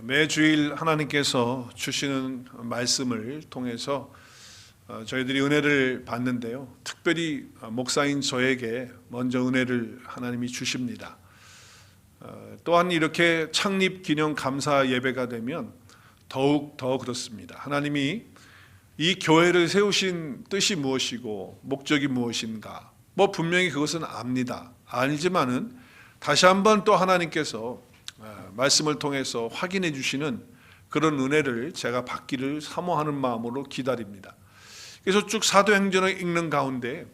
매주일 하나님께서 주시는 말씀을 통해서 저희들이 은혜를 받는데요. 특별히 목사인 저에게 먼저 은혜를 하나님이 주십니다. 또한 이렇게 창립 기념 감사 예배가 되면 더욱 더 그렇습니다. 하나님이 이 교회를 세우신 뜻이 무엇이고 목적이 무엇인가, 분명히 그것은 압니다. 알지만은 다시 한번 또 하나님께서 말씀을 통해서 확인해 주시는 그런 은혜를 제가 받기를 사모하는 마음으로 기다립니다. 그래서 쭉 사도행전을 읽는 가운데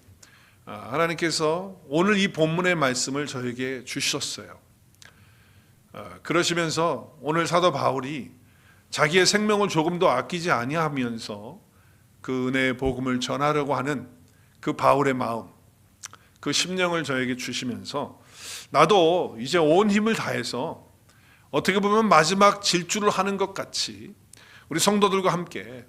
하나님께서 오늘 이 본문의 말씀을 저에게 주셨어요. 그러시면서 오늘 사도 바울이 자기의 생명을 조금도 아끼지 아니하면서 그 은혜의 복음을 전하려고 하는 그 바울의 마음, 그 심령을 저에게 주시면서 나도 이제 온 힘을 다해서 어떻게 보면 마지막 질주를 하는 것 같이 우리 성도들과 함께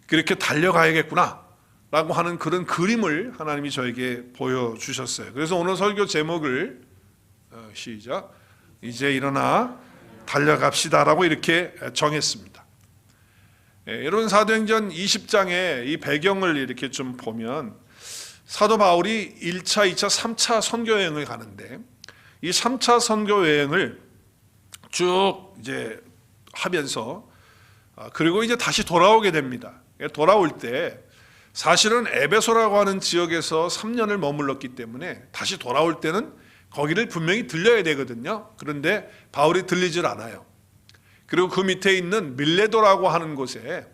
그렇게 달려가야겠구나 라고 하는 그런 그림을 하나님이 저에게 보여주셨어요. 그래서 오늘 설교 제목을 시작, 이제 일어나 달려갑시다 라고 이렇게 정했습니다. 여러분, 사도행전 20장의 이 배경을 이렇게 좀 보면 사도 바울이 1차, 2차, 3차 선교 여행을 가는데 이 3차 선교 여행을 쭉 이제 하면서 그리고 이제 다시 돌아오게 됩니다. 돌아올 때 사실은 에베소라고 하는 지역에서 3년을 머물렀기 때문에 다시 돌아올 때는 거기를 분명히 들려야 되거든요. 그런데 바울이 들리질 않아요. 그리고 그 밑에 있는 밀레도라고 하는 곳에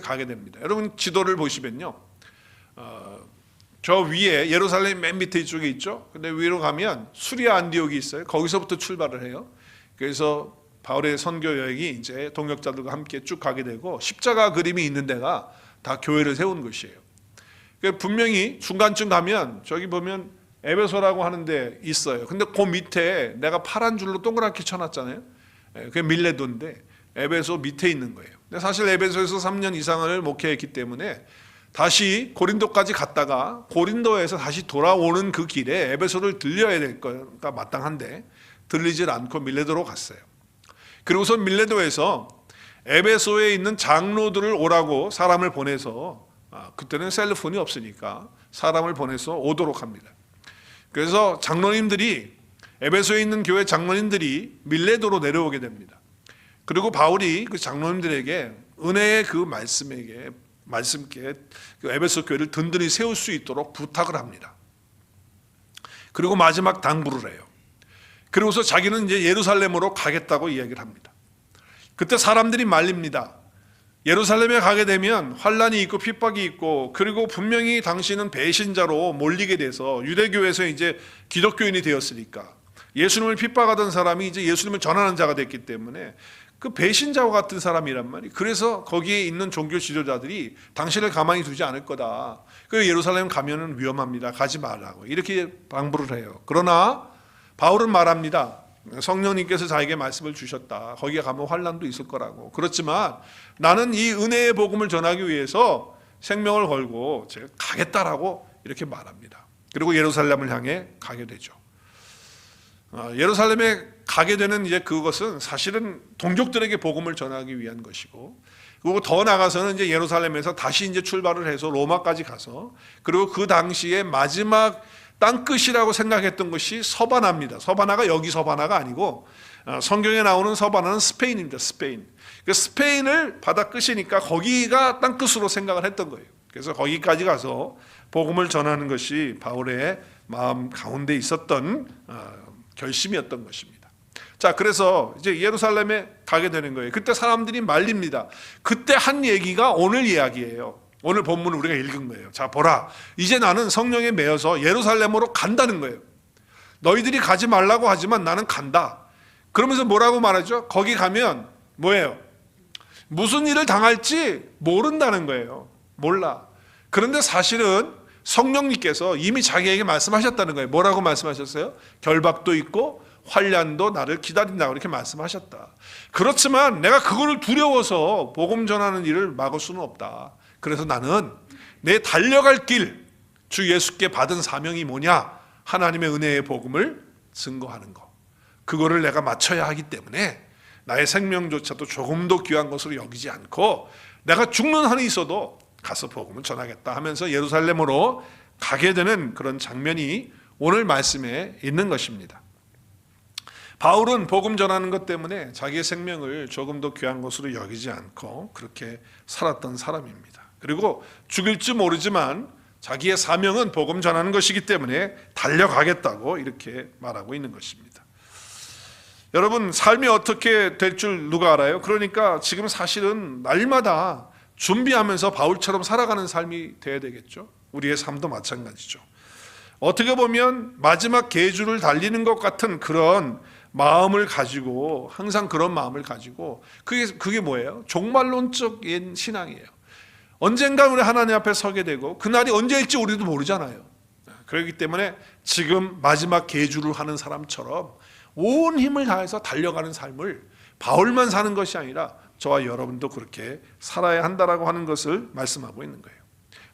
가게 됩니다. 여러분 지도를 보시면요, 저 위에 예루살렘 맨 밑에 이쪽에 있죠. 근데 위로 가면 수리아 안디옥이 있어요. 거기서부터 출발을 해요. 그래서 바울의 선교 여행이 이제 동역자들과 함께 쭉 가게 되고 십자가 그림이 있는 데가 다 교회를 세운 곳이에요. 분명히 중간쯤 가면 저기 보면 에베소라고 하는데 있어요. 근데 그 밑에 내가 파란 줄로 동그랗게 쳐놨잖아요. 그게 밀레도인데 에베소 밑에 있는 거예요. 근데 사실 에베소에서 3년 이상을 목회했기 때문에 다시 고린도까지 갔다가 고린도에서 다시 돌아오는 그 길에 에베소를 들려야 될 거가 마땅한데 들리질 않고 밀레도로 갔어요. 그리고서 밀레도에서 에베소에 있는 장로들을 오라고 사람을 보내서, 그때는 셀폰이 없으니까 사람을 보내서 오도록 합니다. 그래서 장로님들이, 에베소에 있는 교회 장로님들이 밀레도로 내려오게 됩니다. 그리고 바울이 그 장로님들에게 은혜의 그 말씀께 그 에베소 교회를 든든히 세울 수 있도록 부탁을 합니다. 그리고 마지막 당부를 해요. 그리고서 자기는 이제 예루살렘으로 가겠다고 이야기를 합니다. 그때 사람들이 말립니다. 예루살렘에 가게 되면 환란이 있고 핍박이 있고, 그리고 분명히 당신은 배신자로 몰리게 돼서 유대교에서 이제 기독교인이 되었으니까 예수님을 핍박하던 사람이 이제 예수님을 전하는 자가 됐기 때문에 그 배신자와 같은 사람이란 말이에요. 그래서 거기에 있는 종교 지도자들이 당신을 가만히 두지 않을 거다. 그 예루살렘 가면은 위험합니다. 가지 말라고 이렇게 방부를 해요. 그러나 바울은 말합니다. 성령님께서 자에게 말씀을 주셨다. 거기에 가면 환난도 있을 거라고. 그렇지만 나는 이 은혜의 복음을 전하기 위해서 생명을 걸고 제가 가겠다라고 이렇게 말합니다. 그리고 예루살렘을 향해 가게 되죠. 예루살렘에 가게 되는 이제 그것은 사실은 동족들에게 복음을 전하기 위한 것이고, 그리고 더 나가서는 이제 예루살렘에서 다시 이제 출발을 해서 로마까지 가서, 그리고 그 당시에 마지막 땅끝이라고 생각했던 것이 서바나입니다. 서바나가 여기 서바나가 아니고 성경에 나오는 서바나는 스페인입니다. 스페인. 스페인을 바다 끝이니까 거기가 땅끝으로 생각을 했던 거예요. 그래서 거기까지 가서 복음을 전하는 것이 바울의 마음 가운데 있었던 결심이었던 것입니다. 자, 그래서 이제 예루살렘에 가게 되는 거예요. 그때 사람들이 말립니다. 그때 한 얘기가 오늘 이야기예요. 오늘 본문을 우리가 읽은 거예요. 자, 보라, 이제 나는 성령에 매여서 예루살렘으로 간다는 거예요. 너희들이 가지 말라고 하지만 나는 간다. 그러면서 뭐라고 말하죠? 거기 가면 뭐예요? 무슨 일을 당할지 모른다는 거예요. 몰라. 그런데 사실은 성령님께서 이미 자기에게 말씀하셨다는 거예요. 뭐라고 말씀하셨어요? 결박도 있고 환난도 나를 기다린다고 이렇게 말씀하셨다. 그렇지만 내가 그거를 두려워서 복음 전하는 일을 막을 수는 없다. 그래서 나는 내 달려갈 길, 주 예수께 받은 사명이 뭐냐? 하나님의 은혜의 복음을 증거하는 거. 그거를 내가 맞춰야 하기 때문에 나의 생명조차도 조금도 귀한 것으로 여기지 않고 내가 죽는 한이 있어도 가서 복음을 전하겠다 하면서 예루살렘으로 가게 되는 그런 장면이 오늘 말씀에 있는 것입니다. 바울은 복음 전하는 것 때문에 자기의 생명을 조금도 귀한 것으로 여기지 않고 그렇게 살았던 사람입니다. 그리고 죽일지 모르지만 자기의 사명은 복음 전하는 것이기 때문에 달려가겠다고 이렇게 말하고 있는 것입니다. 여러분, 삶이 어떻게 될 줄 누가 알아요? 그러니까 지금 사실은 날마다 준비하면서 바울처럼 살아가는 삶이 돼야 되겠죠. 우리의 삶도 마찬가지죠. 어떻게 보면 마지막 계주를 달리는 것 같은 그런 마음을 가지고, 항상 그런 마음을 가지고, 그게 뭐예요? 종말론적인 신앙이에요. 언젠가 우리 하나님 앞에 서게 되고 그날이 언제일지 우리도 모르잖아요. 그렇기 때문에 지금 마지막 계주를 하는 사람처럼 온 힘을 다해서 달려가는 삶을 바울만 사는 것이 아니라 저와 여러분도 그렇게 살아야 한다라고 하는 것을 말씀하고 있는 거예요.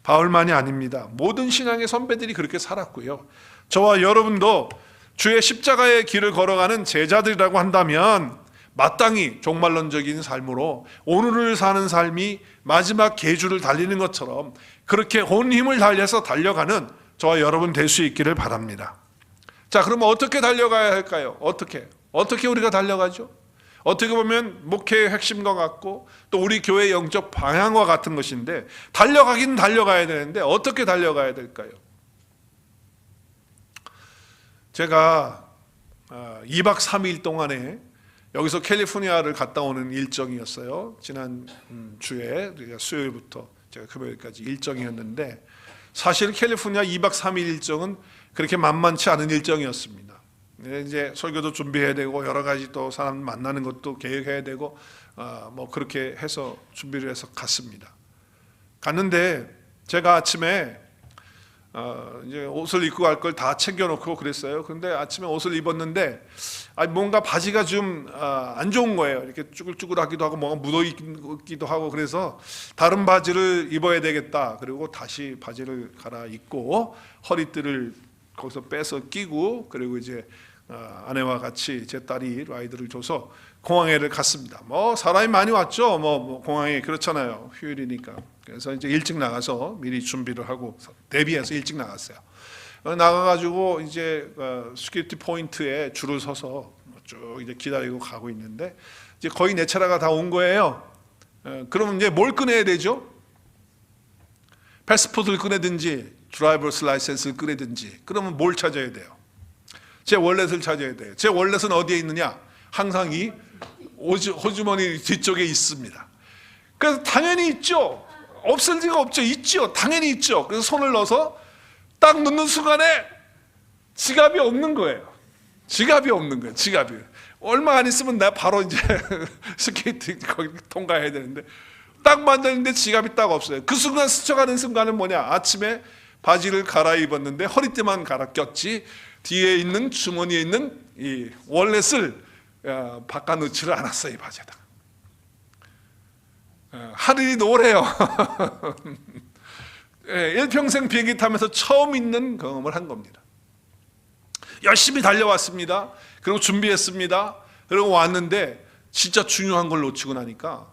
바울만이 아닙니다. 모든 신앙의 선배들이 그렇게 살았고요. 저와 여러분도 주의 십자가의 길을 걸어가는 제자들이라고 한다면 마땅히 종말론적인 삶으로 오늘을 사는 삶이 마지막 계주를 달리는 것처럼 그렇게 온 힘을 다해서 달려가는 저와 여러분 될 수 있기를 바랍니다. 자, 그러면 어떻게 달려가야 할까요? 어떻게 우리가 달려가죠? 어떻게 보면 목회의 핵심과 같고 또 우리 교회의 영적 방향과 같은 것인데 달려가긴 달려가야 되는데 어떻게 달려가야 될까요? 제가 2박 3일 동안에 여기서 캘리포니아를 갔다 오는 일정이었어요. 지난 주에 수요일부터 제가 금요일까지 일정이었는데 사실 캘리포니아 2박 3일 일정은 그렇게 만만치 않은 일정이었습니다. 이제 설교도 준비해야 되고 여러 가지 또 사람 만나는 것도 계획해야 되고 뭐 그렇게 해서 준비를 해서 갔습니다. 갔는데 제가 아침에 이제 옷을 입고 갈 걸 다 챙겨놓고 그랬어요. 그런데 아침에 옷을 입었는데 뭔가 바지가 좀 안 좋은 거예요. 이렇게 쭈글쭈글하기도 하고 뭔가 묻어있기도 하고 그래서 다른 바지를 입어야 되겠다. 그리고 다시 바지를 갈아입고 허리띠를 거기서 빼서 끼고 그리고 이제 아내와 같이 제 딸이 라이드를 줘서 공항에를 갔습니다. 뭐 사람이 많이 왔죠. 뭐 공항에 그렇잖아요. 휴일이니까. 그래서 이제 일찍 나가서 미리 준비를 하고 대비해서 일찍 나갔어요. 나가가지고 이제 스큐리티 포인트에 줄을 서서 쭉 이제 기다리고 가고 있는데 이제 거의 내 차례가 다 온 거예요. 그러면 이제 뭘 꺼내야 되죠? 패스포드를 꺼내든지 드라이버스 라이센스를 꺼내든지 그러면 뭘 찾아야 돼요? 제 월렛을 찾아야 돼요. 제 월렛은 어디에 있느냐? 항상 이 호주머니 뒤쪽에 있습니다. 그래서 당연히 있죠. 없을 리가 없죠. 있죠. 당연히 있죠. 그래서 손을 넣어서 딱 넣는 순간에 지갑이 없는 거예요. 지갑이 없는 거예요. 지갑이. 얼마 안 있으면 나 바로 이제 스케이트 거기 통과해야 되는데 딱 만드는데 지갑이 딱 없어요. 그 순간 스쳐가는 순간은 뭐냐? 아침에 바지를 갈아입었는데 허리띠만 갈아 꼈지 뒤에 있는 주머니에 있는 이 월렛을 바꿔 넣지를 않았어요. 이 바지에다가. 하늘이 노래요. 일평생 비행기 타면서 처음 있는 경험을 한 겁니다. 열심히 달려왔습니다. 그리고 준비했습니다. 그리고 왔는데 진짜 중요한 걸 놓치고 나니까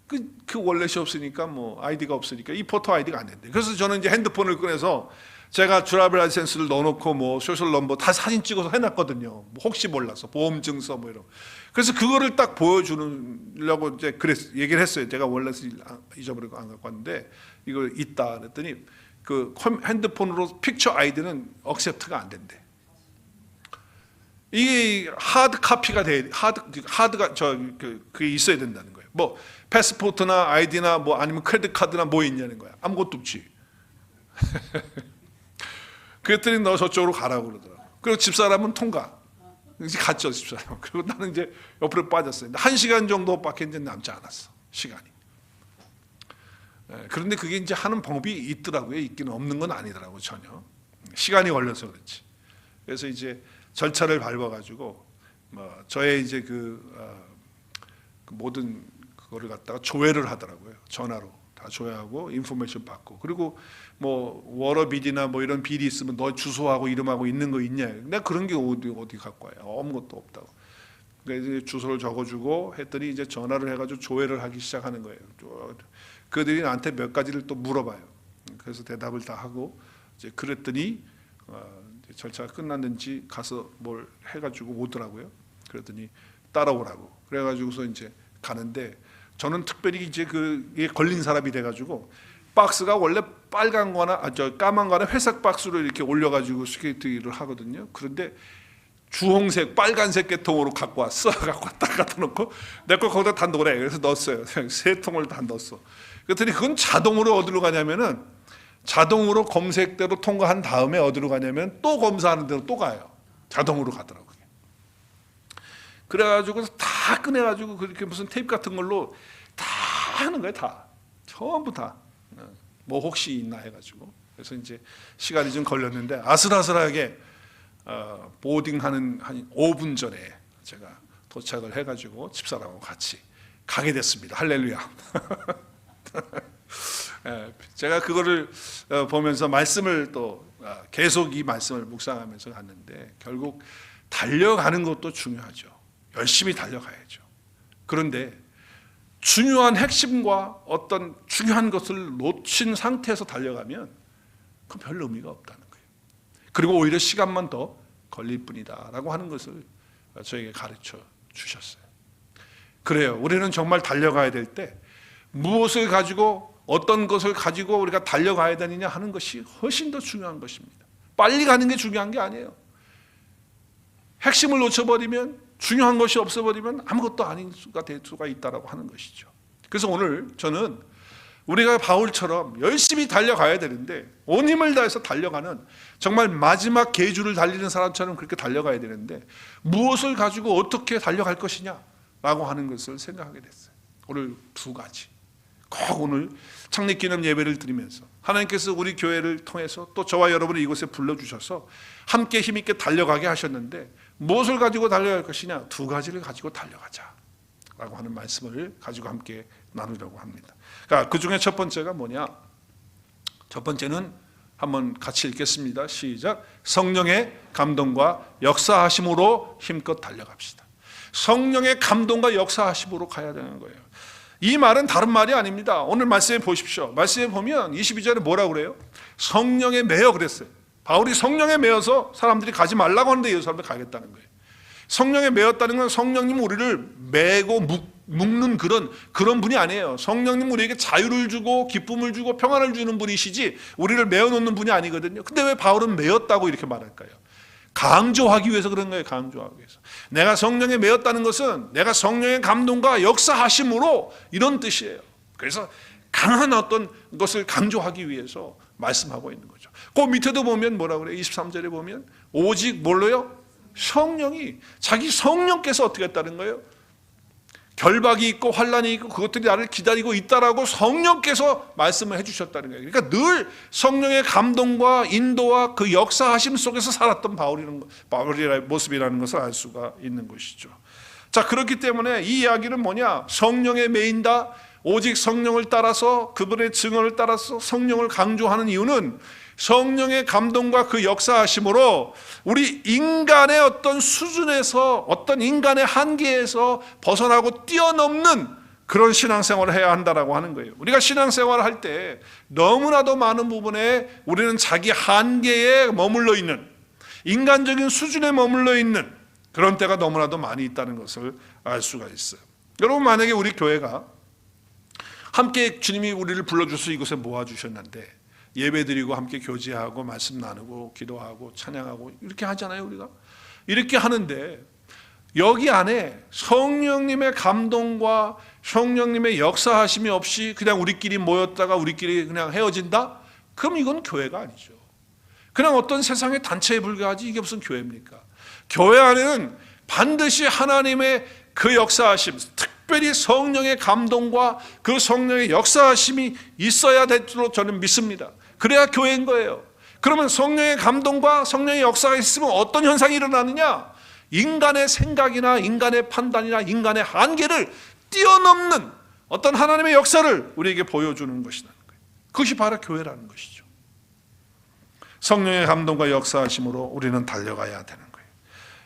그 월렛이 없으니까 뭐 아이디가 없으니까 이 포토 아이디가 안 된대. 그래서 저는 이제 핸드폰을 꺼내서 제가 드라이버 라이센스를 넣어놓고 뭐 소셜 넘버 다 사진 찍어서 해놨거든요. 뭐 혹시 몰라서 보험 증서 뭐 이런. 그래서 그거를 딱 보여주려고 이제 얘기를 했어요. 제가 월렛을 잊어버리고 안 갖고 왔는데 이거 있다 그랬더니 그 핸드폰으로 픽처 아이디는 억셉트가 안 된대. 이게 하드 카피가 돼, 하드가 그게 있어야 된다는 거예요. 뭐 패스포트나 아이디나 뭐 아니면 크레딧 카드나 뭐 있냐는 거야. 아무것도 없지. 그랬더니 너 저쪽으로 가라고 그러더라고. 그리고 집사람은 통과. 이제 갔죠, 집사람. 그리고 나는 이제 옆으로 빠졌어요. 1시간 정도밖에 이제 남지 않았어, 시간이. 그런데 그게 이제 하는 방법이 있더라고요. 있기는 없는 건 아니더라고 전혀. 시간이 걸려서 그렇지. 그래서 이제 절차를 밟아가지고 뭐 저의 이제 그 모든 그거를 갖다가 조회를 하더라고요. 전화로 다 조회하고 인포메이션 받고 그리고 뭐 워러 비디나 뭐 이런 비리 있으면 너 주소하고 이름하고 있는 거 있냐? 내가 그런 게 어디 갖고 와요? 아무것도 없다고. 그래서 주소를 적어주고 했더니 이제 전화를 해가지고 조회를 하기 시작하는 거예요. 그들이 나한테 몇 가지를 또 물어봐요. 그래서 대답을 다 하고 이제 그랬더니 이제 절차가 끝났는지 가서 뭘 해가지고 오더라고요. 그랬더니 따라오라고. 그래가지고서 이제 가는데 저는 특별히 이제 그게 걸린 사람이 돼가지고 박스가 원래 빨간 거나 까만 거나 회색 박스로 이렇게 올려가지고 스케이트를 하거든요. 그런데 주홍색, 빨간색 계통으로 갖고 왔어. 갖고 딱 갖다 놓고 내 걸 거기다 다 넣으래. 그래서 넣었어요. 세 통을 다 넣었어. 그랬더니 그건 자동으로 어디로 가냐면은 자동으로 검색대로 통과한 다음에 어디로 가냐면 또 검사하는 대로 또 가요. 자동으로 가더라고요. 그래가지고 다 꺼내가지고 그렇게 무슨 테이프 같은 걸로 다 하는 거예요. 다. 전부 다. 뭐 혹시 있나 해가지고. 그래서 이제 시간이 좀 걸렸는데 아슬아슬하게 보딩하는 한 5분 전에 제가 도착을 해가지고 집사람하고 같이 가게 됐습니다. 할렐루야. 제가 그거를 보면서 말씀을 또 계속 이 말씀을 묵상하면서 갔는데 결국 달려가는 것도 중요하죠. 열심히 달려가야죠. 그런데 중요한 핵심과 어떤 중요한 것을 놓친 상태에서 달려가면 그건 별 의미가 없다는 거예요. 그리고 오히려 시간만 더 걸릴 뿐이다라고 하는 것을 저에게 가르쳐 주셨어요. 그래요. 우리는 정말 달려가야 될 때 무엇을 가지고 어떤 것을 가지고 우리가 달려가야 되느냐 하는 것이 훨씬 더 중요한 것입니다. 빨리 가는 게 중요한 게 아니에요. 핵심을 놓쳐버리면 중요한 것이 없어버리면 아무것도 아닌 수가 될 수가 있다라고 하는 것이죠. 그래서 오늘 저는 우리가 바울처럼 열심히 달려가야 되는데 온 힘을 다해서 달려가는 정말 마지막 계주를 달리는 사람처럼 그렇게 달려가야 되는데 무엇을 가지고 어떻게 달려갈 것이냐라고 하는 것을 생각하게 됐어요. 오늘 두 가지. 꼭 오늘 창립기념 예배를 드리면서 하나님께서 우리 교회를 통해서 또 저와 여러분을 이곳에 불러주셔서 함께 힘있게 달려가게 하셨는데 무엇을 가지고 달려갈 것이냐? 두 가지를 가지고 달려가자 라고 하는 말씀을 가지고 함께 나누려고 합니다. 그러니까 그 중에 첫 번째가 뭐냐? 첫 번째는 한번 같이 읽겠습니다. 시작. 성령의 감동과 역사하심으로 힘껏 달려갑시다. 성령의 감동과 역사하심으로 가야 되는 거예요. 이 말은 다른 말이 아닙니다. 오늘 말씀에 보십시오. 말씀에 보면 22절에 뭐라고 그래요? 성령에 매여 그랬어요. 바울이 성령에 매여서 사람들이 가지 말라고 하는데 예루살렘에 가겠다는 거예요. 성령에 매였다는 건 성령님 우리를 매고 묶는 그런 분이 아니에요. 성령님 우리에게 자유를 주고 기쁨을 주고 평안을 주는 분이시지 우리를 매어놓는 분이 아니거든요. 근데 왜 바울은 매였다고 이렇게 말할까요? 강조하기 위해서 그런 거예요. 강조하기 위해서. 내가 성령에 매였다는 것은 내가 성령의 감동과 역사하심으로 이런 뜻이에요. 그래서 강한 어떤 것을 강조하기 위해서 말씀하고 있는 거죠. 그 밑에도 보면 뭐라고 그래요? 23절에 보면 오직 뭘로요? 성령이 자기 성령께서 어떻게 했다는 거예요? 결박이 있고 환란이 있고 그것들이 나를 기다리고 있다라고 성령께서 말씀을 해주셨다는 거예요. 그러니까 늘 성령의 감동과 인도와 그 역사하심 속에서 살았던 바울의 모습이라는 것을 알 수가 있는 것이죠. 자, 그렇기 때문에 이 이야기는 뭐냐? 성령에 매인다. 오직 성령을 따라서 그분의 증언을 따라서 성령을 강조하는 이유는 성령의 감동과 그 역사하심으로 우리 인간의 어떤 수준에서 어떤 인간의 한계에서 벗어나고 뛰어넘는 그런 신앙생활을 해야 한다라고 하는 거예요. 우리가 신앙생활을 할 때 너무나도 많은 부분에 우리는 자기 한계에 머물러 있는 인간적인 수준에 머물러 있는 그런 때가 너무나도 많이 있다는 것을 알 수가 있어요. 여러분 만약에 우리 교회가 함께 주님이 우리를 불러주셔서 이곳에 모아주셨는데 예배드리고 함께 교제하고 말씀 나누고 기도하고 찬양하고 이렇게 하잖아요. 우리가 이렇게 하는데 여기 안에 성령님의 감동과 성령님의 역사하심이 없이 그냥 우리끼리 모였다가 우리끼리 그냥 헤어진다? 그럼 이건 교회가 아니죠. 그냥 어떤 세상의 단체에 불과하지 이게 무슨 교회입니까? 교회 안에는 반드시 하나님의 그 역사하심, 특별히 성령의 감동과 그 성령의 역사하심이 있어야 될 줄로 저는 믿습니다. 그래야 교회인 거예요. 그러면 성령의 감동과 성령의 역사가 있으면 어떤 현상이 일어나느냐? 인간의 생각이나 인간의 판단이나 인간의 한계를 뛰어넘는 어떤 하나님의 역사를 우리에게 보여주는 것이라는 거예요. 그것이 바로 교회라는 것이죠. 성령의 감동과 역사하심으로 우리는 달려가야 되는 거예요.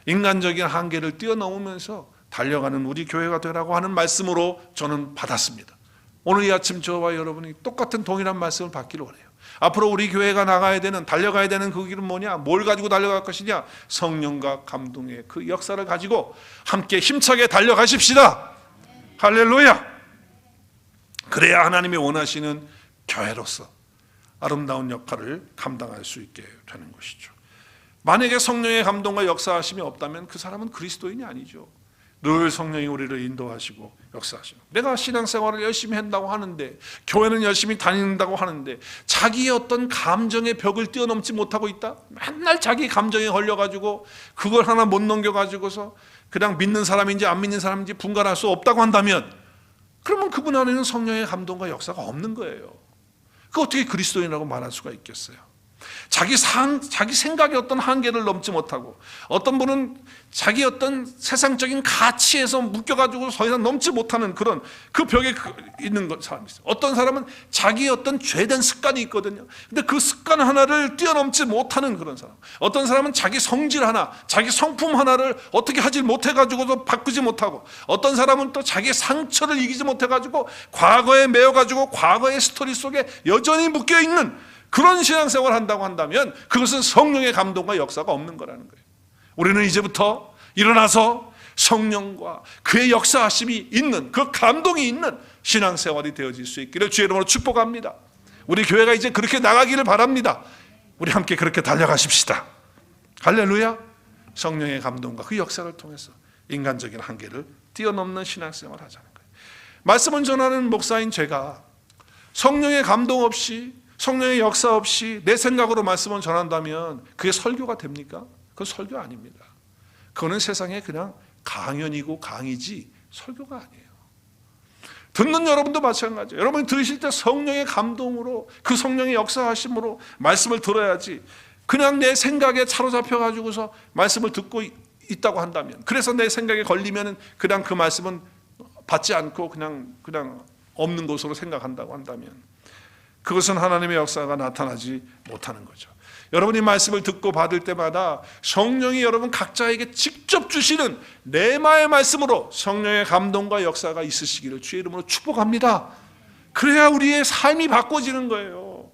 인간적인 한계를 뛰어넘으면서 달려가는 우리 교회가 되라고 하는 말씀으로 저는 받았습니다. 오늘 이 아침 저와 여러분이 똑같은 동일한 말씀을 받기를 원해요. 앞으로 우리 교회가 나가야 되는, 달려가야 되는 그 길은 뭐냐? 뭘 가지고 달려갈 것이냐? 성령과 감동의 그 역사를 가지고 함께 힘차게 달려가십시다. 할렐루야. 그래야 하나님이 원하시는 교회로서 아름다운 역할을 감당할 수 있게 되는 것이죠. 만약에 성령의 감동과 역사하심이 없다면 그 사람은 그리스도인이 아니죠. 늘 성령이 우리를 인도하시고 역사하시고, 내가 신앙생활을 열심히 한다고 하는데, 교회는 열심히 다닌다고 하는데 자기의 어떤 감정의 벽을 뛰어넘지 못하고 있다? 맨날 자기 감정에 걸려가지고 그걸 하나 못 넘겨가지고서 그냥 믿는 사람인지 안 믿는 사람인지 분간할 수 없다고 한다면, 그러면 그분 안에는 성령의 감동과 역사가 없는 거예요. 그 어떻게 그리스도인이라고 말할 수가 있겠어요? 자기 생각의 어떤 한계를 넘지 못하고, 어떤 분은 자기 어떤 세상적인 가치에서 묶여가지고 더 이상 넘지 못하는 그런 그 벽에 있는 사람이 있어요. 어떤 사람은 자기의 어떤 죄된 습관이 있거든요. 근데 그 습관 하나를 뛰어넘지 못하는 그런 사람. 어떤 사람은 자기 성질 하나, 자기 성품 하나를 어떻게 하지 못해가지고도 바꾸지 못하고, 어떤 사람은 또 자기 상처를 이기지 못해가지고 과거에 매여가지고 과거의 스토리 속에 여전히 묶여있는 그런 신앙생활을 한다고 한다면 그것은 성령의 감동과 역사가 없는 거라는 거예요. 우리는 이제부터 일어나서 성령과 그의 역사하심이 있는, 그 감동이 있는 신앙생활이 되어질 수 있기를 주의 이름으로 축복합니다. 우리 교회가 이제 그렇게 나가기를 바랍니다. 우리 함께 그렇게 달려가십시다. 할렐루야. 성령의 감동과 그 역사를 통해서 인간적인 한계를 뛰어넘는 신앙생활을 하자는 거예요. 말씀을 전하는 목사인 제가 성령의 감동 없이, 성령의 역사 없이 내 생각으로 말씀을 전한다면 그게 설교가 됩니까? 그건 설교 아닙니다. 그거는 세상에 그냥 강연이고 강의지 설교가 아니에요. 듣는 여러분도 마찬가지예요. 여러분이 들으실 때 성령의 감동으로, 그 성령의 역사하심으로 말씀을 들어야지, 그냥 내 생각에 사로잡혀 가지고서 말씀을 듣고 있다고 한다면, 그래서 내 생각에 걸리면 그냥 그 말씀은 받지 않고 그냥 없는 것으로 생각한다고 한다면, 그것은 하나님의 역사가 나타나지 못하는 거죠. 여러분이 말씀을 듣고 받을 때마다 성령이 여러분 각자에게 직접 주시는 레마의 말씀으로 성령의 감동과 역사가 있으시기를 주의 이름으로 축복합니다. 그래야 우리의 삶이 바꿔지는 거예요.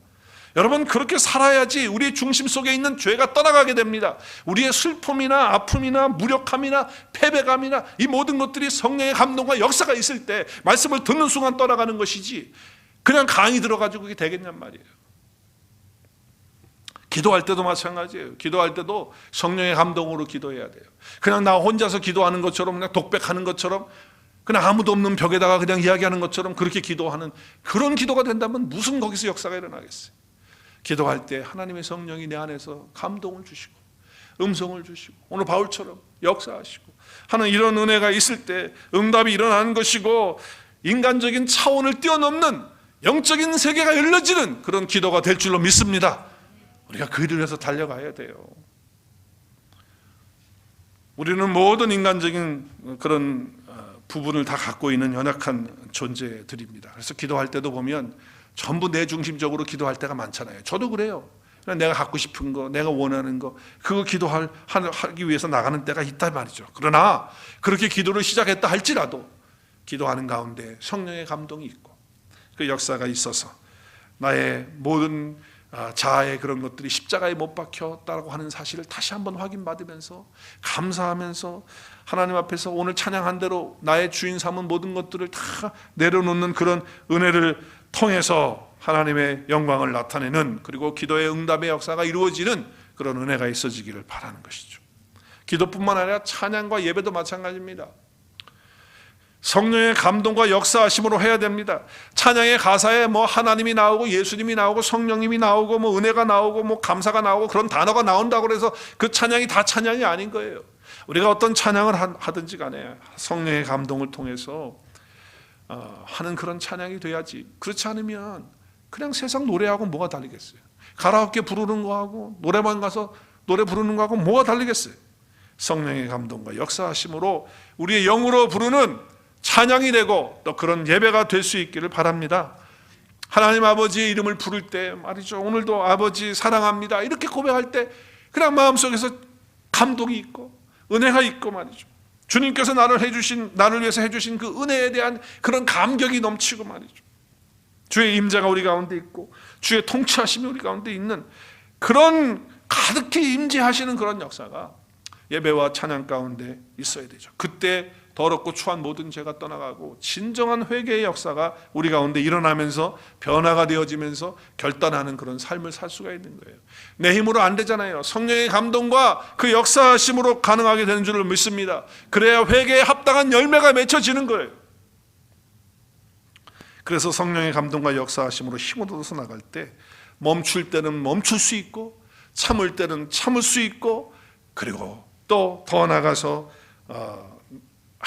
여러분, 그렇게 살아야지 우리의 중심 속에 있는 죄가 떠나가게 됩니다. 우리의 슬픔이나 아픔이나 무력함이나 패배감이나 이 모든 것들이 성령의 감동과 역사가 있을 때 말씀을 듣는 순간 떠나가는 것이지, 그냥 강의 들어가지고 그게 되겠냔 말이에요. 기도할 때도 마찬가지예요. 기도할 때도 성령의 감동으로 기도해야 돼요. 그냥 나 혼자서 기도하는 것처럼, 그냥 독백하는 것처럼, 그냥 아무도 없는 벽에다가 그냥 이야기하는 것처럼 그렇게 기도하는 그런 기도가 된다면 무슨 거기서 역사가 일어나겠어요? 기도할 때 하나님의 성령이 내 안에서 감동을 주시고 음성을 주시고 오늘 바울처럼 역사하시고 하는 이런 은혜가 있을 때 응답이 일어나는 것이고, 인간적인 차원을 뛰어넘는 영적인 세계가 열려지는 그런 기도가 될 줄로 믿습니다. 우리가 그 일을 위해서 달려가야 돼요. 우리는 모든 인간적인 그런 부분을 다 갖고 있는 연약한 존재들입니다. 그래서 기도할 때도 보면 전부 내 중심적으로 기도할 때가 많잖아요. 저도 그래요. 내가 갖고 싶은 거, 내가 원하는 거, 그거 하기 위해서 나가는 때가 있단 말이죠. 그러나 그렇게 기도를 시작했다 할지라도 기도하는 가운데 성령의 감동이 있고 그 역사가 있어서 나의 모든 자아의 그런 것들이 십자가에 못 박혔다고 하는 사실을 다시 한번 확인받으면서 감사하면서 하나님 앞에서 오늘 찬양한 대로 나의 주인 삼은 모든 것들을 다 내려놓는 그런 은혜를 통해서 하나님의 영광을 나타내는, 그리고 기도의 응답의 역사가 이루어지는 그런 은혜가 있어지기를 바라는 것이죠. 기도뿐만 아니라 찬양과 예배도 마찬가지입니다. 성령의 감동과 역사하심으로 해야 됩니다. 찬양의 가사에 뭐 하나님이 나오고 예수님이 나오고 성령님이 나오고 뭐 은혜가 나오고 뭐 감사가 나오고 그런 단어가 나온다고 해서 그 찬양이 다 찬양이 아닌 거예요. 우리가 어떤 찬양을 하든지 간에 성령의 감동을 통해서 하는 그런 찬양이 돼야지, 그렇지 않으면 그냥 세상 노래하고 뭐가 다르겠어요? 가라오케 부르는 거하고 노래방 가서 노래 부르는 거하고 뭐가 다르겠어요? 성령의 감동과 역사하심으로 우리의 영으로 부르는 찬양이 되고 또 그런 예배가 될 수 있기를 바랍니다. 하나님 아버지의 이름을 부를 때 말이죠, 오늘도 아버지 사랑합니다 이렇게 고백할 때 그냥 마음속에서 감동이 있고 은혜가 있고 말이죠, 주님께서 나를 위해서 해주신 그 은혜에 대한 그런 감격이 넘치고 말이죠. 주의 임재가 우리 가운데 있고 주의 통치하심이 우리 가운데 있는 그런 가득히 임재하시는 그런 역사가 예배와 찬양 가운데 있어야 되죠. 그때 더럽고 추한 모든 죄가 떠나가고 진정한 회개의 역사가 우리 가운데 일어나면서 변화가 되어지면서 결단하는 그런 삶을 살 수가 있는 거예요. 내 힘으로 안 되잖아요. 성령의 감동과 그 역사하심으로 가능하게 되는 줄을 믿습니다. 그래야 회개에 합당한 열매가 맺혀지는 거예요. 그래서 성령의 감동과 역사하심으로 힘을 얻어서 나갈 때 멈출 때는 멈출 수 있고 참을 때는 참을 수 있고 그리고 또 더 나가서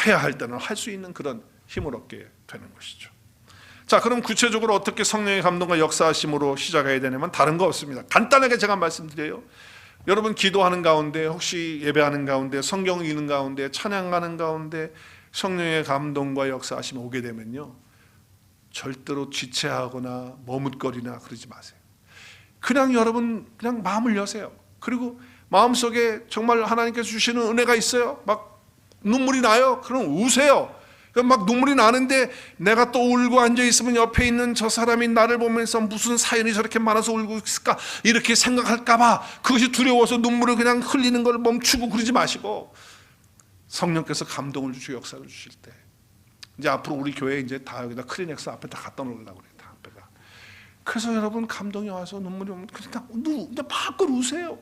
해야 할 때는 할 수 있는 그런 힘을 얻게 되는 것이죠. 자, 그럼 구체적으로 어떻게 성령의 감동과 역사하심으로 시작해야 되냐면 다른 거 없습니다. 간단하게 제가 말씀드려요. 여러분 기도하는 가운데 혹시 예배하는 가운데 성경 읽는 가운데 찬양하는 가운데 성령의 감동과 역사하심이 오게 되면요, 절대로 지체하거나 머뭇거리나 그러지 마세요. 그냥 여러분 그냥 마음을 여세요. 그리고 마음속에 정말 하나님께서 주시는 은혜가 있어요. 막 눈물이 나요. 그럼 우세요. 막 눈물이 나는데 내가 또 울고 앉아있으면 옆에 있는 저 사람이 나를 보면서 무슨 사연이 저렇게 많아서 울고 있을까 이렇게 생각할까봐 그것이 두려워서 눈물을 그냥 흘리는 걸 멈추고 그러지 마시고 성령께서 감동을 주시고 역사를 주실 때 이제 앞으로 우리 교회 이제 다 여기다 크리넥스 앞에 다 갖다 놓으려고 그래요. 다 앞에다. 그래서 여러분 감동이 와서 눈물이 오면 그냥 마음껏 우세요.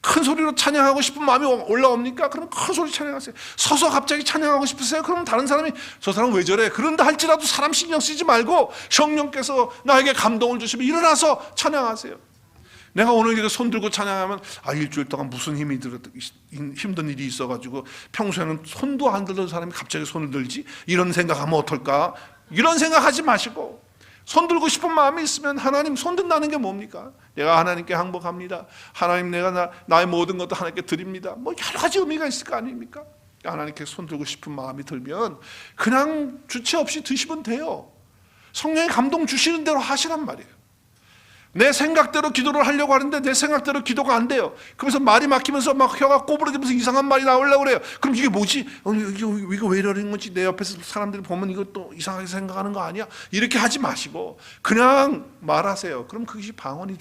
큰 소리로 찬양하고 싶은 마음이 올라옵니까? 그럼 큰 소리 찬양하세요. 서서 갑자기 찬양하고 싶으세요? 그러면 다른 사람이 저 사람 왜 저래? 그런다 할지라도 사람 신경 쓰지 말고 성령께서 나에게 감동을 주시면 일어나서 찬양하세요. 내가 오늘 이렇게 손 들고 찬양하면 일주일 동안 무슨 힘든 일이 있어가지고 평소에는 손도 안 들던 사람이 갑자기 손을 들지? 이런 생각하면 어떨까? 이런 생각하지 마시고 손 들고 싶은 마음이 있으면 하나님 손 든다는 게 뭡니까? 내가 하나님께 항복합니다. 하나님 내가 나의 모든 것도 하나님께 드립니다. 뭐 여러 가지 의미가 있을 거 아닙니까? 하나님께 손 들고 싶은 마음이 들면 그냥 주체 없이 드시면 돼요. 성령의 감동 주시는 대로 하시란 말이에요. 내 생각대로 기도를 하려고 하는데 내 생각대로 기도가 안 돼요. 그래서 말이 막히면서 막 혀가 꼬부러지면서 이상한 말이 나오려고 그래요. 그럼 이게 뭐지? 이거 왜 이러는 건지 내 옆에서 사람들이 보면 이것도 이상하게 생각하는 거 아니야? 이렇게 하지 마시고 그냥 말하세요. 그럼 그것이 방언이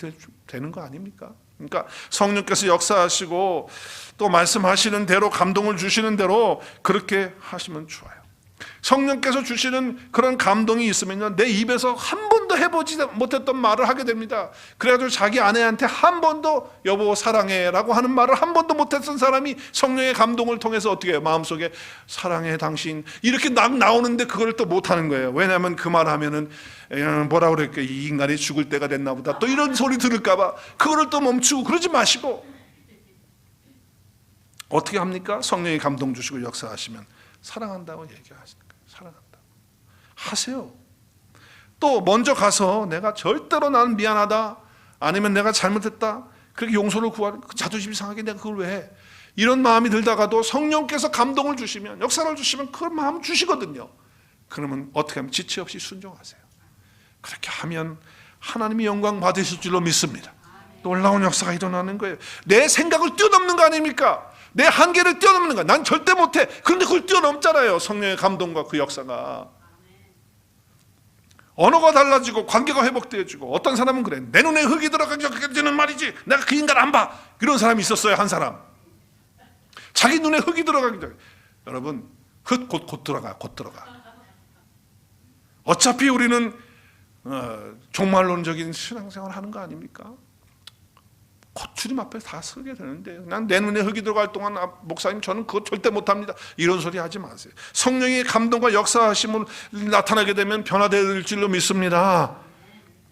되는 거 아닙니까? 그러니까 성령께서 역사하시고 또 말씀하시는 대로 감동을 주시는 대로 그렇게 하시면 좋아요. 성령께서 주시는 그런 감동이 있으면요, 내 입에서 한 번도 해보지 못했던 말을 하게 됩니다. 그래가지고 자기 아내한테 한 번도 여보 사랑해 라고 하는 말을 한 번도 못했던 사람이 성령의 감동을 통해서 어떻게 해요? 마음속에 사랑해 당신 이렇게 나오는데 그걸 또 못하는 거예요. 왜냐하면 그 말 하면은 뭐라 그럴까, 이 인간이 죽을 때가 됐나 보다 또 이런 소리 들을까봐 그거를 또 멈추고 그러지 마시고 어떻게 합니까? 성령의 감동 주시고 역사하시면 사랑한다고 얘기하시는 거예요. 사랑한다. 하세요. 또 먼저 가서 내가 절대로 나는 미안하다 아니면 내가 잘못했다 그렇게 용서를 구하는 자존심이 상하게 내가 그걸 왜 해? 이런 마음이 들다가도 성령께서 감동을 주시면 역사를 주시면 그 마음 주시거든요. 그러면 어떻게 하면 지체 없이 순종하세요. 그렇게 하면 하나님이 영광 받으실 줄로 믿습니다. 놀라운 역사가 일어나는 거예요. 내 생각을 뛰어넘는 거 아닙니까? 내 한계를 뛰어넘는 거야. 난 절대 못해. 그런데 그걸 뛰어넘잖아요. 성령의 감동과 그 역사가. 언어가 달라지고 관계가 회복되어지고 어떤 사람은 그래. 내 눈에 흙이 들어가기는 말이지. 내가 그 인간 안 봐. 이런 사람이 있었어요. 한 사람. 자기 눈에 흙이 들어가기 전에. 여러분 흙 곧 들어가. 곧 들어가. 어차피 우리는 종말론적인 신앙생활을 하는 거 아닙니까? 곧 주님 앞에 다 서게 되는데 난 내 눈에 흙이 들어갈 동안 목사님 저는 그거 절대 못합니다 이런 소리 하지 마세요. 성령의 감동과 역사하심을 나타나게 되면 변화될 줄로 믿습니다.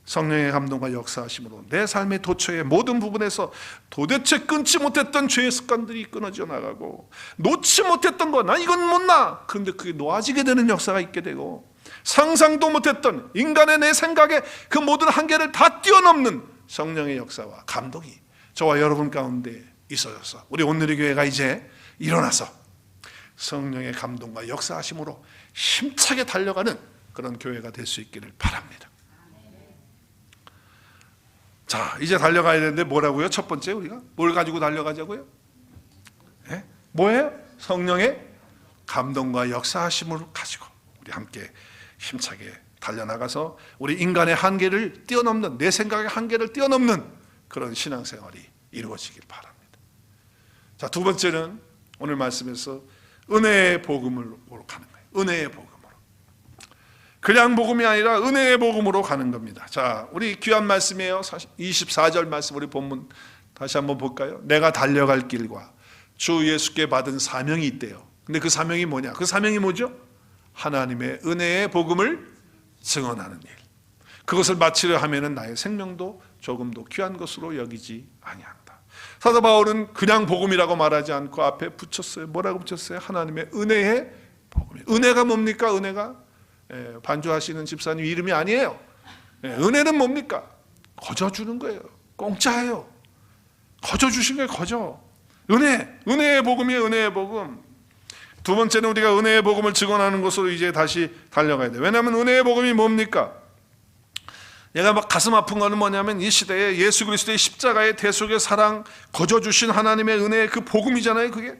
성령의 감동과 역사하심으로 내 삶의 도처의 모든 부분에서 도대체 끊지 못했던 죄의 습관들이 끊어져 나가고 놓지 못했던 거 난 이건 못 놔. 그런데 그게 놓아지게 되는 역사가 있게 되고 상상도 못했던 인간의 내 생각의 그 모든 한계를 다 뛰어넘는 성령의 역사와 감동이 저와 여러분 가운데 있어져서 우리 오늘의 교회가 이제 일어나서 성령의 감동과 역사하심으로 힘차게 달려가는 그런 교회가 될 수 있기를 바랍니다. 자, 이제 달려가야 되는데 뭐라고요? 첫 번째 우리가 뭘 가지고 달려가자고요? 네? 뭐예요? 성령의 감동과 역사하심을 가지고 우리 함께 힘차게 달려나가서 우리 인간의 한계를 뛰어넘는, 내 생각의 한계를 뛰어넘는 그런 신앙생활이 이루어지길 바랍니다. 자, 두 번째는 오늘 말씀에서 은혜의 복음으로 가는 거예요. 은혜의 복음으로. 그냥 복음이 아니라 은혜의 복음으로 가는 겁니다. 자, 우리 귀한 말씀이에요. 24절 말씀 우리 본문 다시 한번 볼까요? 내가 달려갈 길과 주 예수께 받은 사명이 있대요. 근데 그 사명이 뭐냐? 그 사명이 뭐죠? 하나님의 은혜의 복음을 증언하는 일. 그것을 마치려 하면은 나의 생명도 조금도 귀한 것으로 여기지 아니한다. 사도 바울은 그냥 복음이라고 말하지 않고 앞에 붙였어요. 뭐라고 붙였어요? 하나님의 은혜의 복음. 은혜가 뭡니까? 은혜가 반주하시는 집사님 이름이 아니에요. 은혜는 뭡니까? 거저 주는 거예요. 공짜예요. 거저 주신 거예요. 거저. 은혜의 복음이에요. 은혜의 복음. 두 번째는 우리가 은혜의 복음을 증언하는 것으로 이제 다시 달려가야 돼요. 왜냐하면 은혜의 복음이 뭡니까? 얘가 막 가슴 아픈 거는 뭐냐면 이 시대에 예수 그리스도의 십자가의 대속의 사랑, 거저 주신 하나님의 은혜의 그 복음이잖아요. 그게.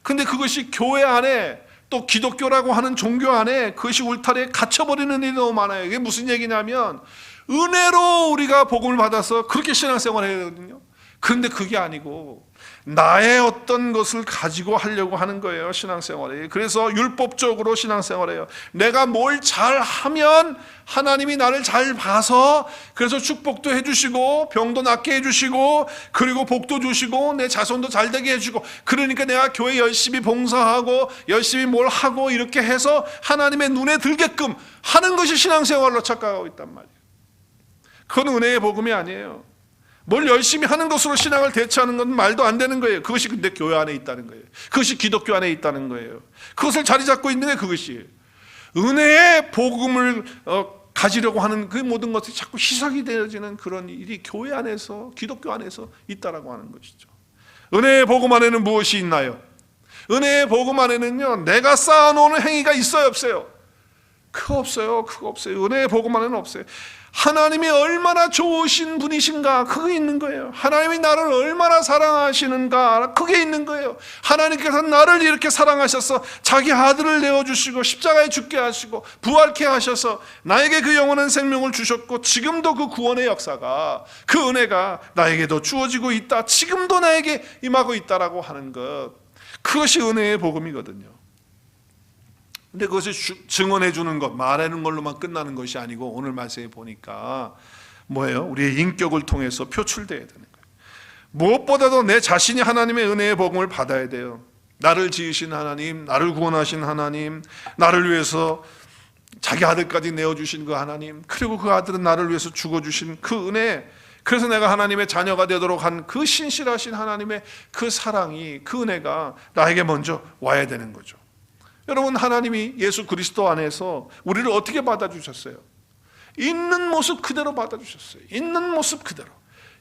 근데 그것이 교회 안에 또 기독교라고 하는 종교 안에 그것이 울타리에 갇혀버리는 일이 너무 많아요. 이게 무슨 얘기냐면 은혜로 우리가 복음을 받아서 그렇게 신앙생활을 해야 되거든요. 그런데 그게 아니고 나의 어떤 것을 가지고 하려고 하는 거예요. 신앙생활이. 그래서 율법적으로 신앙생활해요. 내가 뭘 잘하면 하나님이 나를 잘 봐서 그래서 축복도 해주시고 병도 낫게 해주시고 그리고 복도 주시고 내 자손도 잘 되게 해주고 그러니까 내가 교회 열심히 봉사하고 열심히 뭘 하고 이렇게 해서 하나님의 눈에 들게끔 하는 것이 신앙생활로 착각하고 있단 말이에요. 그건 은혜의 복음이 아니에요. 뭘 열심히 하는 것으로 신앙을 대체하는 건 말도 안 되는 거예요. 그것이 근데 교회 안에 있다는 거예요. 그것이 기독교 안에 있다는 거예요. 그것을 자리 잡고 있는 게 그것이에요. 은혜의 복음을 가지려고 하는 그 모든 것이 자꾸 희석이 되어지는 그런 일이 교회 안에서 기독교 안에서 있다라고 하는 것이죠. 은혜의 복음 안에는 무엇이 있나요? 은혜의 복음 안에는요, 내가 쌓아놓은 행위가 있어요, 없어요? 그거 없어요. 그거 없어요. 은혜의 복음 안에는 없어요. 하나님이 얼마나 좋으신 분이신가, 그게 있는 거예요. 하나님이 나를 얼마나 사랑하시는가, 그게 있는 거예요. 하나님께서 나를 이렇게 사랑하셔서 자기 아들을 내어주시고 십자가에 죽게 하시고 부활케 하셔서 나에게 그 영원한 생명을 주셨고 지금도 그 구원의 역사가, 그 은혜가 나에게도 주어지고 있다, 지금도 나에게 임하고 있다라고 하는 것, 그것이 은혜의 복음이거든요. 근데 그것을 증언해 주는 것, 말하는 걸로만 끝나는 것이 아니고 오늘 말씀에 보니까 뭐예요? 우리의 인격을 통해서 표출돼야 되는 거예요. 무엇보다도 내 자신이 하나님의 은혜의 복음을 받아야 돼요. 나를 지으신 하나님, 나를 구원하신 하나님, 나를 위해서 자기 아들까지 내어주신 그 하나님, 그리고 그 아들은 나를 위해서 죽어주신 그 은혜, 그래서 내가 하나님의 자녀가 되도록 한 그 신실하신 하나님의 그 사랑이, 그 은혜가 나에게 먼저 와야 되는 거죠. 여러분, 하나님이 예수 그리스도 안에서 우리를 어떻게 받아주셨어요? 있는 모습 그대로 받아주셨어요. 있는 모습 그대로.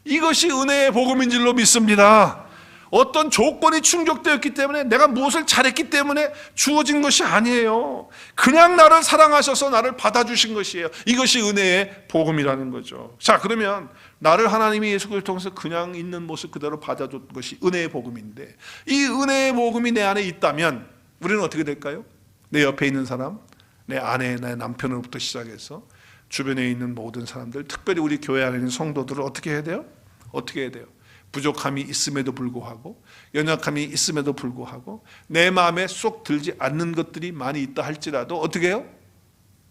이것이 은혜의 복음인 줄로 믿습니다. 어떤 조건이 충족되었기 때문에, 내가 무엇을 잘했기 때문에 주어진 것이 아니에요. 그냥 나를 사랑하셔서 나를 받아주신 것이에요. 이것이 은혜의 복음이라는 거죠. 자, 그러면 나를 하나님이 예수 그리스도를 통해서 그냥 있는 모습 그대로 받아준 것이 은혜의 복음인데, 이 은혜의 복음이 내 안에 있다면 우리는 어떻게 될까요? 내 옆에 있는 사람, 내 아내, 내 남편으로부터 시작해서 주변에 있는 모든 사람들, 특별히 우리 교회 안에 있는 성도들을 어떻게 해야 돼요? 어떻게 해야 돼요? 부족함이 있음에도 불구하고, 연약함이 있음에도 불구하고, 내 마음에 쏙 들지 않는 것들이 많이 있다 할지라도 어떻게 해요?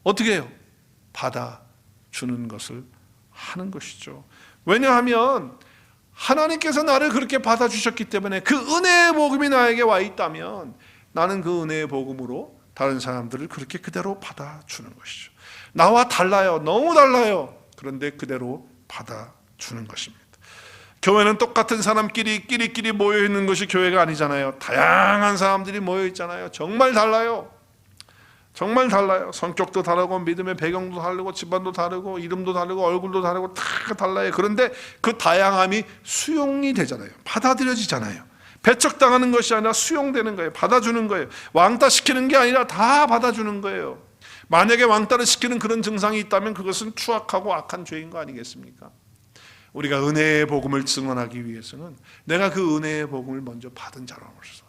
어떻게 해요? 받아주는 것을 하는 것이죠. 왜냐하면 하나님께서 나를 그렇게 받아주셨기 때문에, 그 은혜의 복음이 나에게 와 있다면 나는 그 은혜의 복음으로 다른 사람들을 그렇게 그대로 받아주는 것이죠. 나와 달라요. 너무 달라요. 그런데 그대로 받아주는 것입니다. 교회는 똑같은 사람끼리 끼리끼리 모여있는 것이 교회가 아니잖아요. 다양한 사람들이 모여있잖아요. 정말 달라요. 정말 달라요. 성격도 다르고 믿음의 배경도 다르고 집안도 다르고 이름도 다르고 얼굴도 다르고 다 달라요. 그런데 그 다양함이 수용이 되잖아요. 받아들여지잖아요. 배척당하는 것이 아니라 수용되는 거예요. 받아주는 거예요. 왕따시키는 게 아니라 다 받아주는 거예요. 만약에 왕따를 시키는 그런 증상이 있다면 그것은 추악하고 악한 죄인 거 아니겠습니까? 우리가 은혜의 복음을 증언하기 위해서는 내가 그 은혜의 복음을 먼저 받은 자로서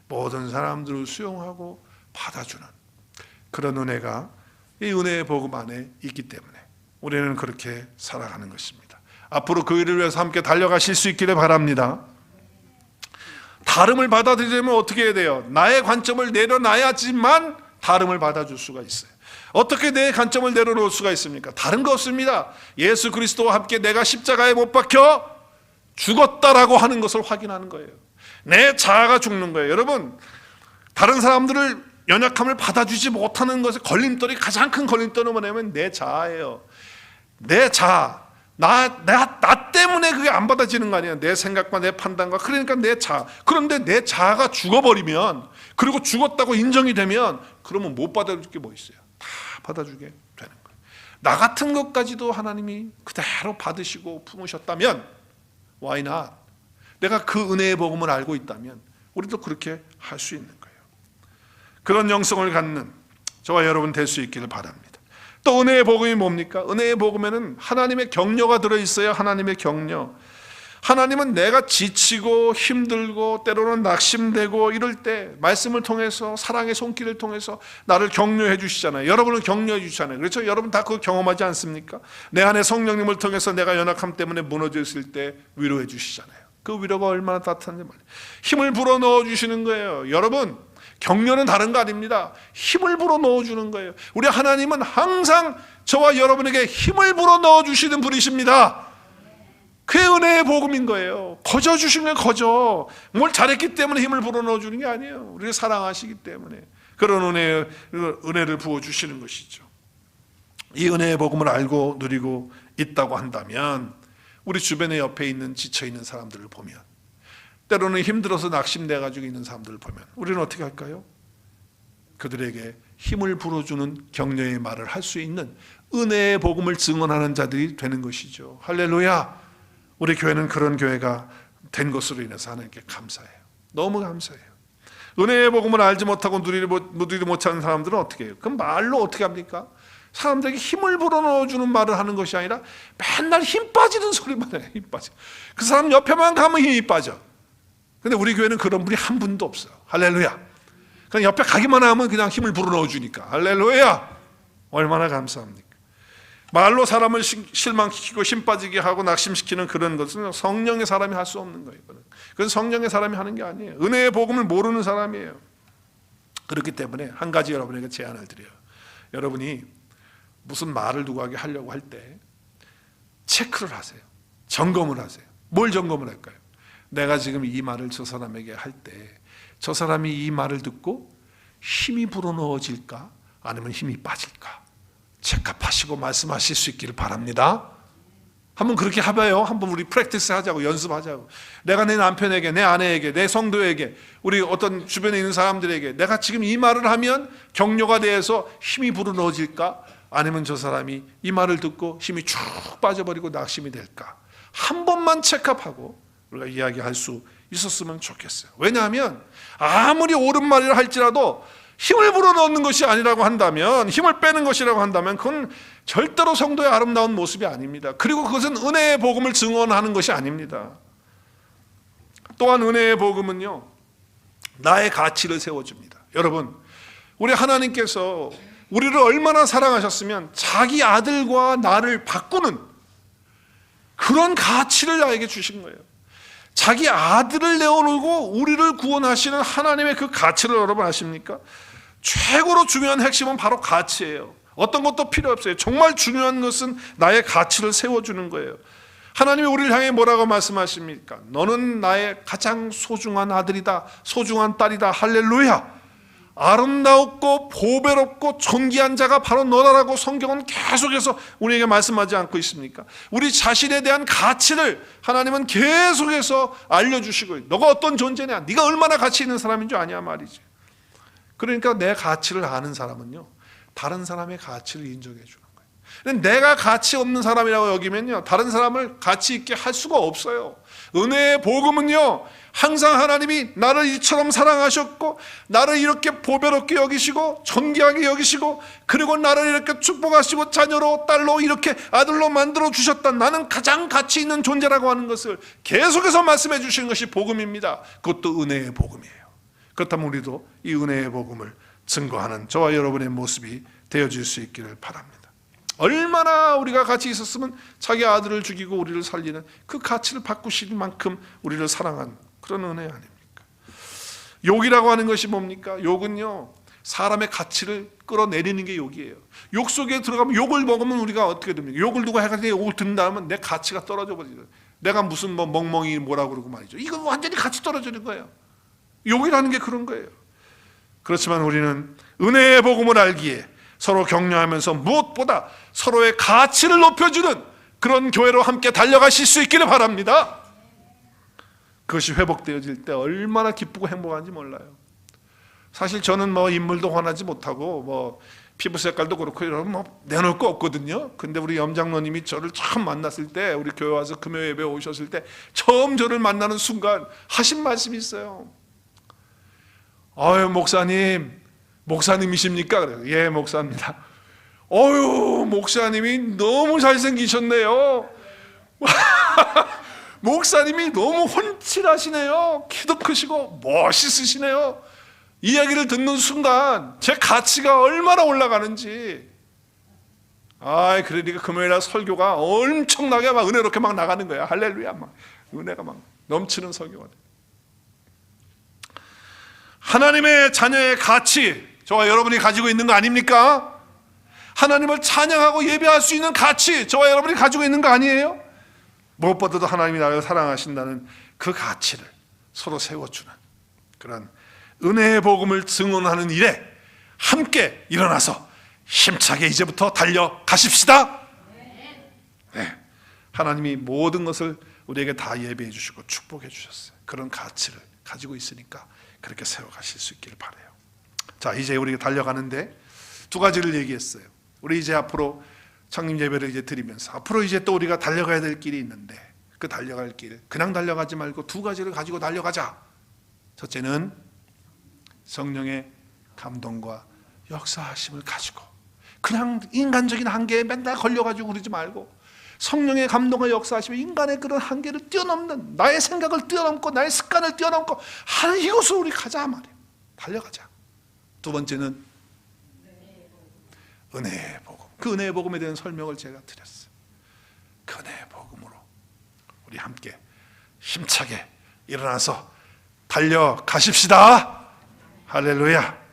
모든 사람들을 수용하고 받아주는 그런 은혜가 이 은혜의 복음 안에 있기 때문에 우리는 그렇게 살아가는 것입니다. 앞으로 그 일을 위해서 함께 달려가실 수 있기를 바랍니다. 다름을 받아들이려면 어떻게 해야 돼요? 나의 관점을 내려놔야지만 다름을 받아줄 수가 있어요. 어떻게 내 관점을 내려놓을 수가 있습니까? 다른 거 없습니다. 예수 그리스도와 함께 내가 십자가에 못 박혀 죽었다라고 하는 것을 확인하는 거예요. 내 자아가 죽는 거예요. 여러분, 다른 사람들을 연약함을 받아주지 못하는 것의 걸림돌이, 가장 큰 걸림돌은 뭐냐면 내 자아예요. 내 자아. 나 때문에 그게 안 받아지는 거 아니에요. 내 생각과 내 판단과. 그러니까 내 자아. 그런데 내 자아가 죽어버리면, 그리고 죽었다고 인정이 되면, 그러면 못 받아줄 게 뭐 있어요? 다 받아주게 되는 거예요. 나 같은 것까지도 하나님이 그대로 받으시고 품으셨다면 why not? 내가 그 은혜의 복음을 알고 있다면 우리도 그렇게 할 수 있는 거예요. 그런 영성을 갖는 저와 여러분 될 수 있기를 바랍니다. 또 은혜의 복음이 뭡니까? 은혜의 복음에는 하나님의 격려가 들어있어요. 하나님의 격려. 하나님은 내가 지치고 힘들고 때로는 낙심되고 이럴 때 말씀을 통해서, 사랑의 손길을 통해서 나를 격려해 주시잖아요. 여러분을 격려해 주시잖아요. 그렇죠? 여러분 다 그거 경험하지 않습니까? 내 안에 성령님을 통해서 내가 연약함 때문에 무너져 있을 때 위로해 주시잖아요. 그 위로가 얼마나 따뜻한지 말이에요. 힘을 불어 넣어 주시는 거예요. 여러분, 격려는 다른 거 아닙니다. 힘을 불어 넣어 주는 거예요. 우리 하나님은 항상 저와 여러분에게 힘을 불어 넣어 주시는 분이십니다. 그게 은혜의 복음인 거예요. 거저 주신 게 거저. 뭘 잘했기 때문에 힘을 불어 넣어 주는 게 아니에요. 우리를 사랑하시기 때문에 그런 은혜를 부어 주시는 것이죠. 이 은혜의 복음을 알고 누리고 있다고 한다면 우리 주변에 옆에 있는 지쳐있는 사람들을 보면, 때로는 힘들어서 낙심돼가지고 있는 사람들을 보면 우리는 어떻게 할까요? 그들에게 힘을 불어주는 격려의 말을 할 수 있는 은혜의 복음을 증언하는 자들이 되는 것이죠. 할렐루야. 우리 교회는 그런 교회가 된 것으로 인해서 하나님께 감사해요. 너무 감사해요. 은혜의 복음을 알지 못하고 누리지 못하는 사람들은 어떻게 해요? 그럼 말로 어떻게 합니까? 사람들에게 힘을 불어넣어주는 말을 하는 것이 아니라 맨날 힘 빠지는 소리만 해요. 힘 빠져. 그 사람 옆에만 가면 힘이 빠져. 근데 우리 교회는 그런 분이 한 분도 없어요. 할렐루야. 그냥 옆에 가기만 하면 그냥 힘을 불어넣어주니까. 할렐루야. 얼마나 감사합니까? 말로 사람을 실망시키고 힘 빠지게 하고 낙심시키는 그런 것은 성령의 사람이 할 수 없는 거예요. 그건 성령의 사람이 하는 게 아니에요. 은혜의 복음을 모르는 사람이에요. 그렇기 때문에 한 가지 여러분에게 제안을 드려요. 여러분이 무슨 말을 누구에게 하려고 할 때 체크를 하세요. 점검을 하세요. 뭘 점검을 할까요? 내가 지금 이 말을 저 사람에게 할 때 저 사람이 이 말을 듣고 힘이 불어넣어질까? 아니면 힘이 빠질까? 체크하시고 말씀하실 수 있기를 바랍니다. 한번 그렇게 해봐요. 한번 우리 프랙티스 하자고, 연습하자고. 내가 내 남편에게, 내 아내에게, 내 성도에게, 우리 어떤 주변에 있는 사람들에게 내가 지금 이 말을 하면 격려가 돼서 힘이 불어넣어질까? 아니면 저 사람이 이 말을 듣고 힘이 쭉 빠져버리고 낙심이 될까? 한 번만 체크하고 우리가 이야기할 수 있었으면 좋겠어요. 왜냐하면 아무리 옳은 말이라 할지라도 힘을 불어넣는 것이 아니라고 한다면, 힘을 빼는 것이라고 한다면 그건 절대로 성도의 아름다운 모습이 아닙니다. 그리고 그것은 은혜의 복음을 증언하는 것이 아닙니다. 또한 은혜의 복음은요, 나의 가치를 세워줍니다. 여러분, 우리 하나님께서 우리를 얼마나 사랑하셨으면 자기 아들과 나를 바꾸는 그런 가치를 나에게 주신 거예요. 자기 아들을 내어놓고 우리를 구원하시는 하나님의 그 가치를 여러분 아십니까? 최고로 중요한 핵심은 바로 가치예요. 어떤 것도 필요 없어요. 정말 중요한 것은 나의 가치를 세워주는 거예요. 하나님이 우리를 향해 뭐라고 말씀하십니까? 너는 나의 가장 소중한 아들이다, 소중한 딸이다. 할렐루야. 아름다웠고 보배롭고 존귀한 자가 바로 너다라고 성경은 계속해서 우리에게 말씀하지 않고 있습니까? 우리 자신에 대한 가치를 하나님은 계속해서 알려주시고, 너가 어떤 존재냐, 네가 얼마나 가치 있는 사람인 줄 아냐 말이지. 그러니까 내 가치를 아는 사람은요, 다른 사람의 가치를 인정해 주는 거예요. 내가 가치 없는 사람이라고 여기면요, 다른 사람을 가치 있게 할 수가 없어요. 은혜의 복음은요, 항상 하나님이 나를 이처럼 사랑하셨고, 나를 이렇게 보배롭게 여기시고 존귀하게 여기시고, 그리고 나를 이렇게 축복하시고 자녀로, 딸로, 이렇게 아들로 만들어 주셨다, 나는 가장 가치 있는 존재라고 하는 것을 계속해서 말씀해 주시는 것이 복음입니다. 그것도 은혜의 복음이에요. 그렇다면 우리도 이 은혜의 복음을 증거하는 저와 여러분의 모습이 되어질 수 있기를 바랍니다. 얼마나 우리가 같이 있었으면 자기 아들을 죽이고 우리를 살리는 그 가치를 바꾸실 만큼 우리를 사랑한 그런 은혜 아닙니까? 욕이라고 하는 것이 뭡니까? 욕은요, 사람의 가치를 끌어내리는 게 욕이에요. 욕 속에 들어가면, 욕을 먹으면 우리가 어떻게 됩니까? 욕을 누가 해가지고 욕을 듣는다면 내 가치가 떨어져 버리죠. 내가 무슨 뭐 멍멍이 뭐라고 그러고 말이죠. 이거 완전히 가치 떨어지는 거예요. 욕이라는 게 그런 거예요. 그렇지만 우리는 은혜의 복음을 알기에 서로 격려하면서 무엇보다 서로의 가치를 높여주는 그런 교회로 함께 달려가실 수 있기를 바랍니다. 그것이 회복되어질 때 얼마나 기쁘고 행복한지 몰라요. 사실 저는 뭐 인물도 환하지 못하고 뭐 피부 색깔도 그렇고 이러면 뭐 내놓을 거 없거든요. 근데 우리 염장로님이 저를 처음 만났을 때, 우리 교회 와서 금요 예배 오셨을 때 처음 저를 만나는 순간 하신 말씀이 있어요. 아유, 목사님이십니까? 그래요. 예, 목사입니다. 어유, 목사님이 너무 잘생기셨네요. 목사님이 너무 훤칠하시네요. 키도 크시고 멋있으시네요. 이야기를 듣는 순간 제 가치가 얼마나 올라가는지. 그러니까 금요일날 설교가 엄청나게 막 은혜롭게 막 나가는 거야. 할렐루야, 막 은혜가 막 넘치는 설교가 돼. 하나님의 자녀의 가치, 저와 여러분이 가지고 있는 거 아닙니까? 하나님을 찬양하고 예배할 수 있는 가치, 저와 여러분이 가지고 있는 거 아니에요? 무엇보다도 하나님이 나를 사랑하신다는 그 가치를 서로 세워주는 그런 은혜의 복음을 증언하는 일에 함께 일어나서 힘차게 이제부터 달려가십시다. 네. 하나님이 모든 것을 우리에게 다 예배해 주시고 축복해 주셨어요. 그런 가치를 가지고 있으니까 그렇게 세워가실 수 있기를 바라요. 자, 이제 우리가 달려가는데 두 가지를 얘기했어요. 우리 이제 앞으로 창립 예배를 이제 드리면서 앞으로 이제 또 우리가 달려가야 될 길이 있는데 그 달려갈 길, 그냥 달려가지 말고 두 가지를 가지고 달려가자. 첫째는 성령의 감동과 역사하심을 가지고, 그냥 인간적인 한계에 맨날 걸려가지고 그러지 말고 성령의 감동과 역사하심이 인간의 그런 한계를 뛰어넘는, 나의 생각을 뛰어넘고 나의 습관을 뛰어넘고 하는 이곳으로 우리 가자 말이에요. 달려가자. 두 번째는 은혜의 복음. 그 은혜의 복음에 대한 설명을 제가 드렸어요. 그 은혜의 복음으로 우리 함께 힘차게 일어나서 달려가십시다. 할렐루야.